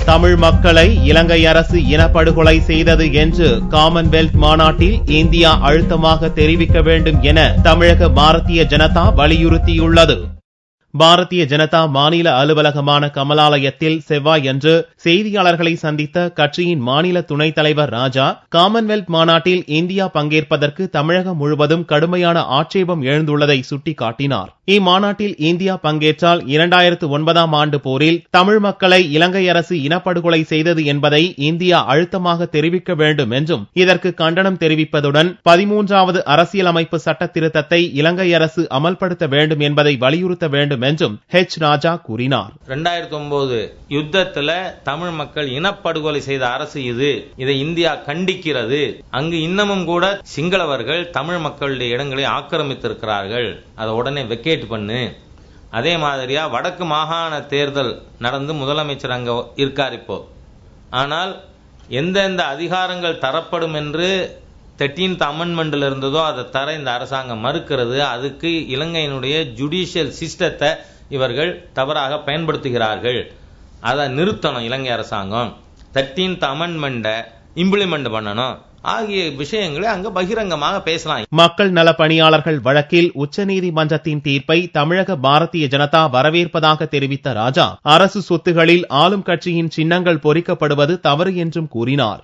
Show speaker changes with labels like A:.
A: தமிழ் மக்களை இலங்கை அரசு இனப்படுகொலை செய்தது என்று காமன்வெல்த் மாநாட்டில் இந்தியா அழுத்தமாக தெரிவிக்க வேண்டும் என தமிழக பாரதிய ஜனதா வலியுறுத்தியுள்ளது. பாரதிய ஜனதா மாநில அலுவலகமான கமலாலயத்தில் செவ்வாயன்று செய்தியாளர்களை சந்தித்த கட்சியின் மாநில துணைத் தலைவர் ராஜா, காமன்வெல்த் மாநாட்டில் இந்தியா பங்கேற்பதற்கு தமிழகம் முழுவதும் கடுமையான ஆட்சேபம் எழுந்துள்ளதை சுட்டிக்காட்டினார். இம்மாநாட்டில் இந்தியா பங்கேற்றால் 2009ஆம் ஆண்டு போரில் தமிழ் மக்களை இலங்கை அரசு இனப்படுகொலை செய்தது என்பதை இந்தியா அழுத்தமாக தெரிவிக்க வேண்டும் என்றும், இதற்கு கண்டனம் தெரிவிப்பதுடன் 13வது அரசியலமைப்பு சட்ட திருத்தத்தை இலங்கை அரசு அமல்படுத்த வேண்டும் என்பதை வலியுறுத்த வேண்டும் என்றும் ராஜா கூறினார்.
B: 2009 யுத்தத்தில் தமிழ் மக்கள் இனப்படுகொலை செய்த அரசு இது. இதை இந்தியா கண்டிக்கிறது. அங்கு இன்னமும் கூட சிங்களவர்கள் தமிழ் மக்களுடைய இடங்களை ஆக்கிரமித்திருக்கிறார்கள். அதை உடனே வெக்கேட் பண்ணு. அதே மாதிரியா வடக்கு மாகாண தேர்தல் நடந்து முதலமைச்சர் அங்க இருக்கார் இப்போ. ஆனால் எந்தெந்த அதிகாரங்கள் தரப்படும் என்று 13th அமெண்ட்மெண்ட்ல இருந்ததோ அதை தர இந்த அரசாங்கம் மறுக்கிறது. அதுக்கு இலங்கையினுடைய ஜுடிஷியல் சிஸ்டத்தை இவர்கள் தவறாக பயன்படுத்துகிறார்கள். அதை நிறுத்தணும் இலங்கை அரசாங்கம். 13th அமெண்ட்மெண்ட்டை இம்ப்ளிமெண்ட் பண்ணணும் ஆகிய விஷயங்களை அங்க பகிரங்கமாக பேசலாம்.
A: மக்கள் நல பணியாளர்கள் வழக்கில் உச்சநீதிமன்றத்தின் தீர்ப்பை தமிழக பாரதிய ஜனதா வரவேற்பதாக தெரிவித்த ராஜா, அரசு சொத்துகளில் ஆளும் கட்சியின் சின்னங்கள் பொறிக்கப்படுவது தவறு என்றும் கூறினார்.